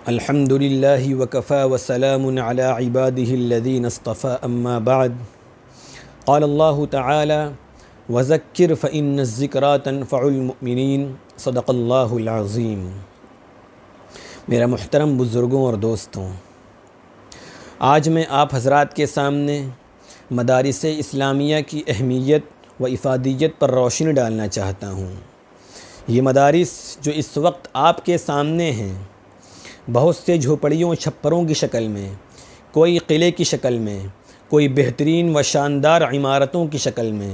الحمد للہ وکفى وسلام علی عباده الذین اصطفى اما بعد قال اللہ تعالی وذکر فإن الذکریٰ تنفع المؤمنین صدق اللہ العظیم۔ میرا محترم بزرگوں اور دوستوں، آج میں آپ حضرات کے سامنے مدارس اسلامیہ کی اہمیت و افادیت پر روشنی ڈالنا چاہتا ہوں۔ یہ مدارس جو اس وقت آپ کے سامنے ہیں، بہت سے جھوپڑیوں چھپروں کی شکل میں، کوئی قلعے کی شکل میں، کوئی بہترین و شاندار عمارتوں کی شکل میں،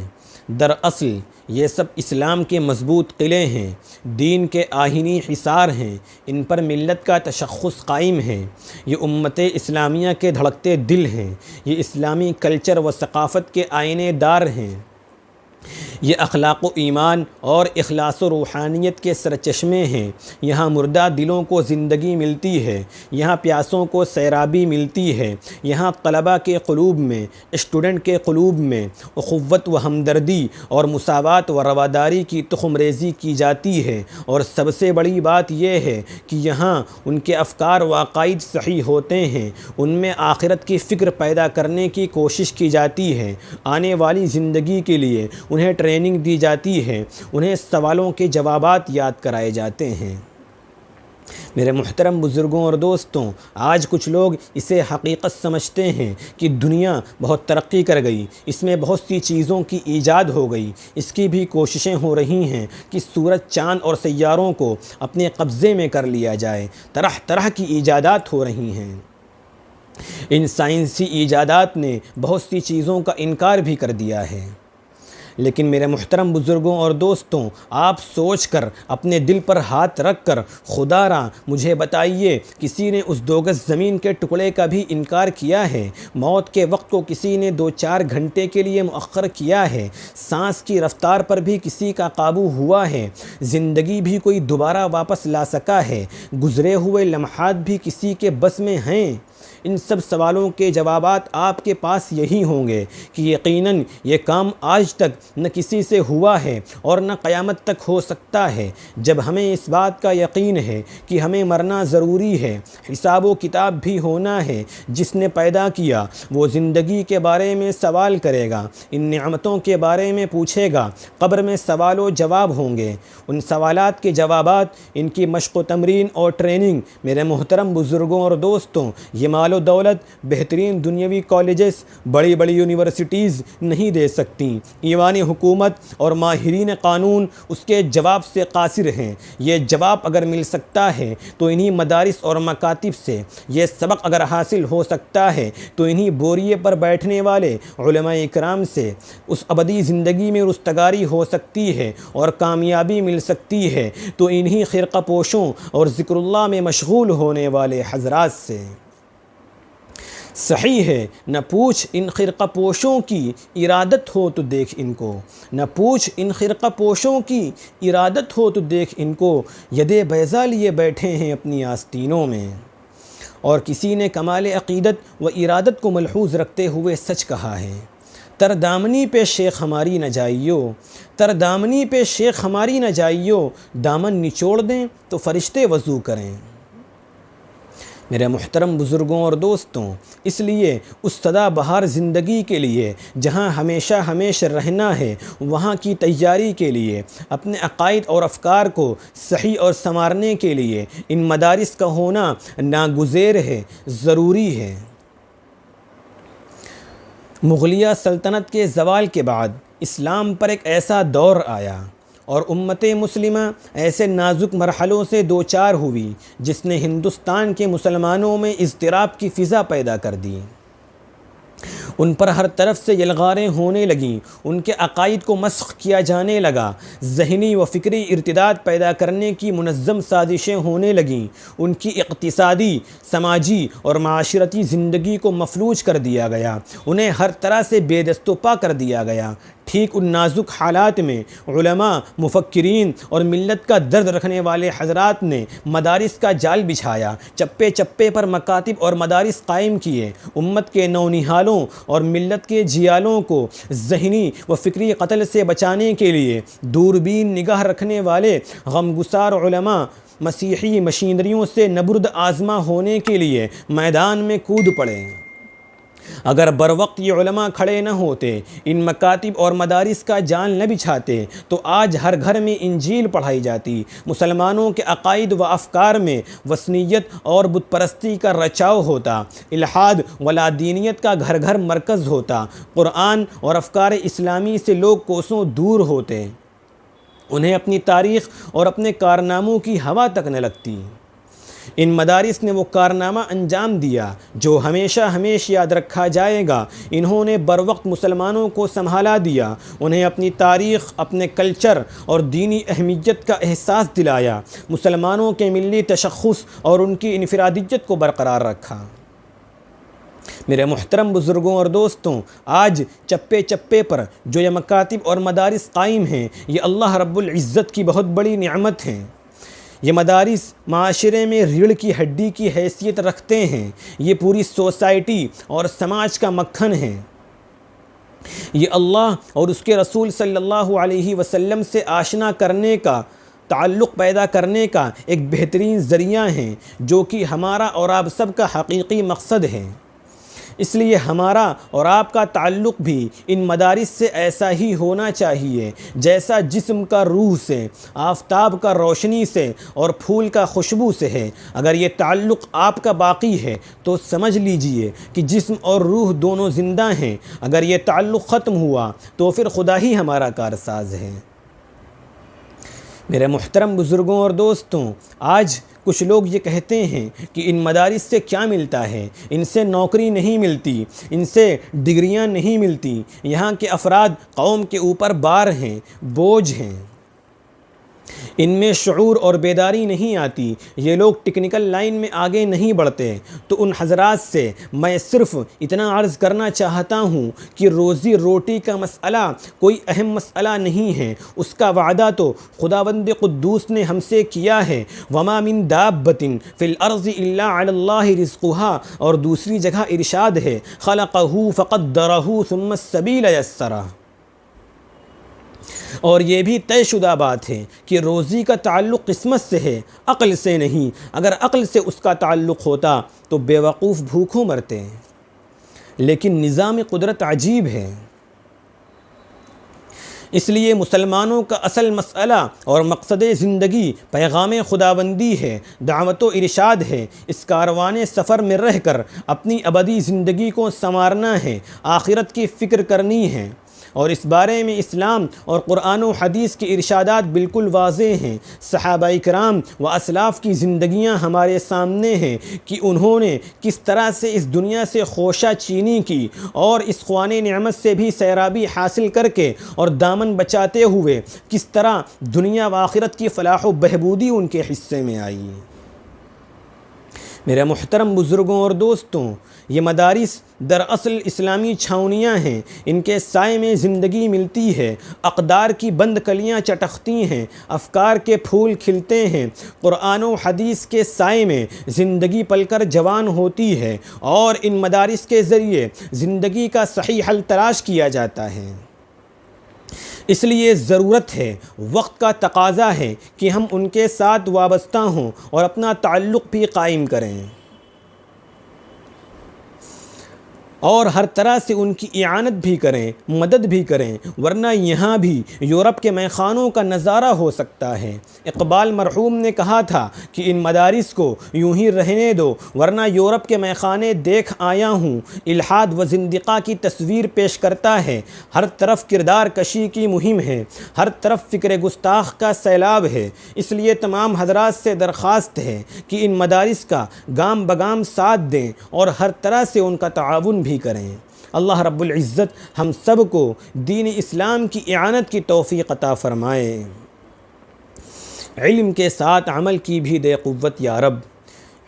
دراصل یہ سب اسلام کے مضبوط قلعے ہیں، دین کے آئینی حصار ہیں، ان پر ملت کا تشخص قائم ہے۔ یہ امت اسلامیہ کے دھڑکتے دل ہیں، یہ اسلامی کلچر و ثقافت کے آئینے دار ہیں، یہ اخلاق و ایمان اور اخلاص و روحانیت کے سرچشمے ہیں۔ یہاں مردہ دلوں کو زندگی ملتی ہے، یہاں پیاسوں کو سیرابی ملتی ہے، یہاں طلباء کے قلوب میں، اسٹوڈنٹ کے قلوب میں اخوت و ہمدردی اور مساوات و رواداری کی تخم ریزی کی جاتی ہے، اور سب سے بڑی بات یہ ہے کہ یہاں ان کے افکار و عقائد صحیح ہوتے ہیں، ان میں آخرت کی فکر پیدا کرنے کی کوشش کی جاتی ہے، آنے والی زندگی کے لیے انہیں ٹریننگ دی جاتی ہے، انہیں سوالوں کے جوابات یاد کرائے جاتے ہیں۔ میرے محترم بزرگوں اور دوستوں، آج کچھ لوگ اسے حقیقت سمجھتے ہیں کہ دنیا بہت ترقی کر گئی، اس میں بہت سی چیزوں کی ایجاد ہو گئی، اس کی بھی کوششیں ہو رہی ہیں کہ سورج، چاند اور سیاروں کو اپنے قبضے میں کر لیا جائے، طرح طرح کی ایجادات ہو رہی ہیں۔ ان سائنسی ایجادات نے بہت سی چیزوں کا انکار بھی کر دیا ہے، لیکن میرے محترم بزرگوں اور دوستوں، آپ سوچ کر، اپنے دل پر ہاتھ رکھ کر، خدا را مجھے بتائیے، کسی نے اس 2 گز زمین کے ٹکڑے کا بھی انکار کیا ہے؟ موت کے وقت کو کسی نے 2-4 گھنٹے کے لیے مؤخر کیا ہے؟ سانس کی رفتار پر بھی کسی کا قابو ہوا ہے؟ زندگی بھی کوئی دوبارہ واپس لا سکا ہے؟ گزرے ہوئے لمحات بھی کسی کے بس میں ہیں؟ ان سب سوالوں کے جوابات آپ کے پاس یہی ہوں گے کہ یقیناً یہ کام آج تک نہ کسی سے ہوا ہے اور نہ قیامت تک ہو سکتا ہے۔ جب ہمیں اس بات کا یقین ہے کہ ہمیں مرنا ضروری ہے، حساب و کتاب بھی ہونا ہے، جس نے پیدا کیا وہ زندگی کے بارے میں سوال کرے گا، ان نعمتوں کے بارے میں پوچھے گا، قبر میں سوال و جواب ہوں گے۔ ان سوالات کے جوابات، ان کی مشق و تمرین اور ٹریننگ میرے محترم بزرگوں اور دوستوں، یہ مال و دولت، بہترین دنیاوی کالجز، بڑی بڑی یونیورسٹیز نہیں دے سکتی۔ ایوان حکومت اور ماہرین قانون اس کے جواب سے قاصر ہیں۔ یہ جواب اگر مل سکتا ہے تو انہی مدارس اور مکاتب سے، یہ سبق اگر حاصل ہو سکتا ہے تو انہی بوریے پر بیٹھنے والے علماء اکرام سے اس ابدی زندگی میں رستگاری ہو سکتی ہے اور کامیابی مل سکتی ہے تو انہی خرقہ پوشوں اور ذکر اللہ میں مشغول ہونے والے حضرات سے۔ صحیح ہے، نہ پوچھ ان خرقہ پوشوں کی ارادت ہو تو دیکھ ان کو، نہ پوچھ ان خرقہ پوشوں کی ارادت ہو تو دیکھ ان کو، یدِ بیضا لیے بیٹھے ہیں اپنی آستینوں میں۔ اور کسی نے کمال عقیدت و ارادت کو ملحوظ رکھتے ہوئے سچ کہا ہے، تر دامنی پہ شیخ ہماری نہ جائیو، تر دامنی پہ شیخ ہماری نہ جائیو، دامن نچوڑ دیں تو فرشتے وضو کریں۔ میرے محترم بزرگوں اور دوستوں، اس لیے اس سدا بہار زندگی کے لیے جہاں ہمیشہ رہنا ہے، وہاں کی تیاری کے لیے، اپنے عقائد اور افکار کو صحیح اور سنوارنے کے لیے ان مدارس کا ہونا ناگزیر ہے، ضروری ہے۔ مغلیہ سلطنت کے زوال کے بعد اسلام پر ایک ایسا دور آیا اور امت مسلمہ ایسے نازک مرحلوں سے دوچار ہوئی جس نے ہندوستان کے مسلمانوں میں اضطراب کی فضا پیدا کر دی۔ ان پر ہر طرف سے یلغاریں ہونے لگیں، ان کے عقائد کو مسخ کیا جانے لگا، ذہنی و فکری ارتداد پیدا کرنے کی منظم سازشیں ہونے لگیں، ان کی اقتصادی، سماجی اور معاشرتی زندگی کو مفلوج کر دیا گیا، انہیں ہر طرح سے بے دست و پا کر دیا گیا۔ ٹھیک ان نازک حالات میں علماء، مفکرین اور ملت کا درد رکھنے والے حضرات نے مدارس کا جال بچھایا، چپے چپے پر مکاتب اور مدارس قائم کیے، امت کے نونہالوں اور ملت کے جیالوں کو ذہنی و فکری قتل سے بچانے کے لیے دوربین نگاہ رکھنے والے غمگسار علماء مسیحی مشینریوں سے نبرد آزما ہونے کے لیے میدان میں کود پڑے۔ اگر بروقت یہ علماء کھڑے نہ ہوتے، ان مکاتب اور مدارس کا جال نہ بچھاتے، تو آج ہر گھر میں انجیل پڑھائی جاتی، مسلمانوں کے عقائد و افکار میں وثنیت اور بت پرستی کا رچاؤ ہوتا، الحاد و لادینیت کا گھر گھر مرکز ہوتا، قرآن اور افکار اسلامی سے لوگ کوسوں دور ہوتے، انہیں اپنی تاریخ اور اپنے کارناموں کی ہوا تک نہ لگتی۔ ان مدارس نے وہ کارنامہ انجام دیا جو ہمیشہ یاد رکھا جائے گا۔ انہوں نے بروقت مسلمانوں کو سنبھالا دیا، انہیں اپنی تاریخ، اپنے کلچر اور دینی اہمیت کا احساس دلایا، مسلمانوں کے ملی تشخص اور ان کی انفرادیت کو برقرار رکھا۔ میرے محترم بزرگوں اور دوستوں، آج چپے چپے پر جو یہ مکاتب اور مدارس قائم ہیں، یہ اللہ رب العزت کی بہت بڑی نعمت ہیں۔ یہ مدارس معاشرے میں ریڑھ کی ہڈی کی حیثیت رکھتے ہیں، یہ پوری سوسائٹی اور سماج کا مکھن ہیں۔ یہ اللہ اور اس کے رسول صلی اللہ علیہ وسلم سے آشنا کرنے کا، تعلق پیدا کرنے کا ایک بہترین ذریعہ ہیں، جو کہ ہمارا اور آپ سب کا حقیقی مقصد ہے۔ اس لیے ہمارا اور آپ کا تعلق بھی ان مدارس سے ایسا ہی ہونا چاہیے جیسا جسم کا روح سے، آفتاب کا روشنی سے اور پھول کا خوشبو سے ہے۔ اگر یہ تعلق آپ کا باقی ہے تو سمجھ لیجئے کہ جسم اور روح دونوں زندہ ہیں۔ اگر یہ تعلق ختم ہوا تو پھر خدا ہی ہمارا کارساز ہے۔ میرے محترم بزرگوں اور دوستوں، آج کچھ لوگ یہ کہتے ہیں کہ ان مدارس سے کیا ملتا ہے، ان سے نوکری نہیں ملتی، ان سے ڈگریاں نہیں ملتی، یہاں کے افراد قوم کے اوپر بار ہیں، بوجھ ہیں، ان میں شعور اور بیداری نہیں آتی، یہ لوگ ٹیکنیکل لائن میں آگے نہیں بڑھتے۔ تو ان حضرات سے میں صرف اتنا عرض کرنا چاہتا ہوں کہ روزی روٹی کا مسئلہ کوئی اہم مسئلہ نہیں ہے، اس کا وعدہ تو خداوند قدوس نے ہم سے کیا ہے، وما من دابۃ فی الارض الا علی اللہ رزقها، اور دوسری جگہ ارشاد ہے خلقہ فقدرہ ثم السبیل یسرہ۔ اور یہ بھی طے شدہ بات ہے کہ روزی کا تعلق قسمت سے ہے، عقل سے نہیں۔ اگر عقل سے اس کا تعلق ہوتا تو بے وقوف بھوکوں مرتے ہیں، لیکن نظام قدرت عجیب ہے۔ اس لیے مسلمانوں کا اصل مسئلہ اور مقصد زندگی پیغام خداوندی ہے، دعوت و ارشاد ہے، اس کاروان سفر میں رہ کر اپنی ابدی زندگی کو سنوارنا ہے، آخرت کی فکر کرنی ہے۔ اور اس بارے میں اسلام اور قرآن و حدیث کے ارشادات بالکل واضح ہیں۔ صحابہ کرام و اسلاف کی زندگیاں ہمارے سامنے ہیں کہ انہوں نے کس طرح سے اس دنیا سے خوشہ چینی کی اور اس خوان نعمت سے بھی سیرابی حاصل کر کے اور دامن بچاتے ہوئے کس طرح دنیا و آخرت کی فلاح و بہبودی ان کے حصے میں آئی۔ میرے محترم بزرگوں اور دوستوں، یہ مدارس دراصل اسلامی چھاؤنیاں ہیں، ان کے سائے میں زندگی ملتی ہے، اقدار کی بند کلیاں چٹکتی ہیں، افکار کے پھول کھلتے ہیں، قرآن و حدیث کے سائے میں زندگی پل کر جوان ہوتی ہے، اور ان مدارس کے ذریعے زندگی کا صحیح حل تلاش کیا جاتا ہے۔ اس لیے ضرورت ہے، وقت کا تقاضا ہے کہ ہم ان کے ساتھ وابستہ ہوں اور اپنا تعلق بھی قائم کریں اور ہر طرح سے ان کی اعانت بھی کریں، مدد بھی کریں، ورنہ یہاں بھی یورپ کے میخانوں کا نظارہ ہو سکتا ہے۔ اقبال مرحوم نے کہا تھا کہ ان مدارس کو یوں ہی رہنے دو، ورنہ یورپ کے میخانے دیکھ آیا ہوں۔ الحاد و زندقہ کی تصویر پیش کرتا ہے، ہر طرف کردار کشی کی مہم ہے، ہر طرف فکر گستاخ کا سیلاب ہے۔ اس لیے تمام حضرات سے درخواست ہے کہ ان مدارس کا گام بگام ساتھ دیں اور ہر طرح سے ان کا تعاون بھی کریں۔ اللہ رب العزت ہم سب کو دین اسلام کی اعانت کی توفیق عطا فرمائے۔ علم کے ساتھ عمل کی بھی دے قوت یا رب،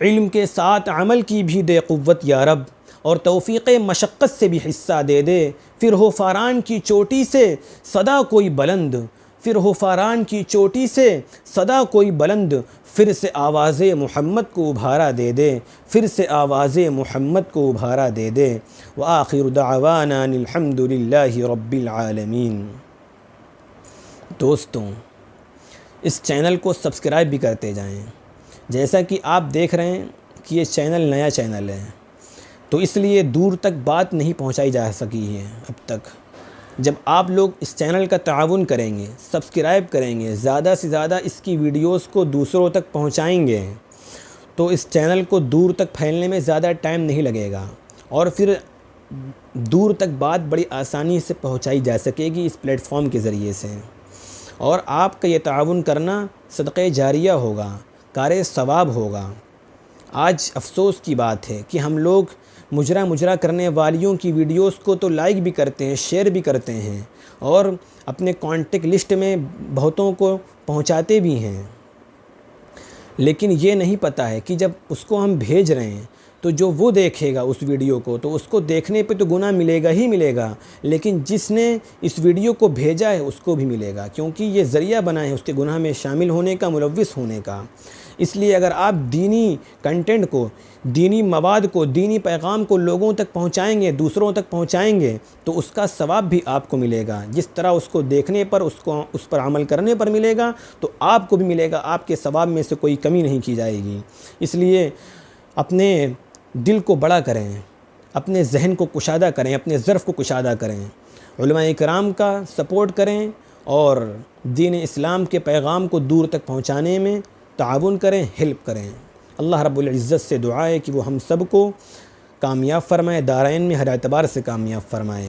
علم کے ساتھ عمل کی بھی دے قوت یا رب، اور توفیق مشقت سے بھی حصہ دے دے، پھر ہو فاران کی چوٹی سے صدا کوئی بلند، پھر ہو فاران کی چوٹی سے صدا کوئی بلند، پھر سے آواز محمد کو ابھارا دے دے، پھر سے آواز محمد کو ابھارا دے دے۔ وآخر دعوانا الحمد للہ رب العالمین۔ دوستوں، اس چینل کو سبسکرائب بھی کرتے جائیں۔ جیسا کہ آپ دیکھ رہے ہیں کہ یہ چینل نیا چینل ہے، تو اس لیے دور تک بات نہیں پہنچائی جا سکی ہے اب تک۔ جب آپ لوگ اس چینل کا تعاون کریں گے، سبسکرائب کریں گے، زیادہ سے زیادہ اس کی ویڈیوز کو دوسروں تک پہنچائیں گے، تو اس چینل کو دور تک پھیلنے میں زیادہ ٹائم نہیں لگے گا، اور پھر دور تک بات بڑی آسانی سے پہنچائی جا سکے گی اس پلیٹ فارم کے ذریعے سے۔ اور آپ کا یہ تعاون کرنا صدقہ جاریہ ہوگا، کار ثواب ہوگا۔ آج افسوس کی بات ہے کہ ہم لوگ مجرا کرنے والیوں کی ویڈیوز کو تو لائک بھی کرتے ہیں، شیئر بھی کرتے ہیں، اور اپنے کانٹیکٹ لسٹ میں بہتوں کو پہنچاتے بھی ہیں، لیکن یہ نہیں پتہ ہے کہ جب اس کو ہم بھیج رہے ہیں تو جو وہ دیکھے گا اس ویڈیو کو، تو اس کو دیکھنے پہ تو گناہ ملے گا ہی ملے گا، لیکن جس نے اس ویڈیو کو بھیجا ہے اس کو بھی ملے گا، کیونکہ یہ ذریعہ بنا ہے اس کے گناہ میں شامل ہونے کا، ملوث ہونے کا۔ اس لیے اگر آپ دینی کنٹینٹ کو، دینی مواد کو، دینی پیغام کو لوگوں تک پہنچائیں گے، دوسروں تک پہنچائیں گے، تو اس کا ثواب بھی آپ کو ملے گا۔ جس طرح اس کو دیکھنے پر، اس پر عمل کرنے پر ملے گا، تو آپ کو بھی ملے گا، آپ کے ثواب میں سے کوئی کمی نہیں کی جائے گی۔ اس لیے اپنے دل کو بڑا کریں، اپنے ذہن کو کشادہ کریں، اپنے ظرف کو کشادہ کریں، علماء کرام کا سپورٹ کریں، اور دین اسلام کے پیغام کو دور تک پہنچانے میں تعاون کریں، ہیلپ کریں۔ اللہ رب العزت سے دعا ہے کہ وہ ہم سب کو کامیاب فرمائے، دارین میں ہر اعتبار سے کامیاب فرمائے۔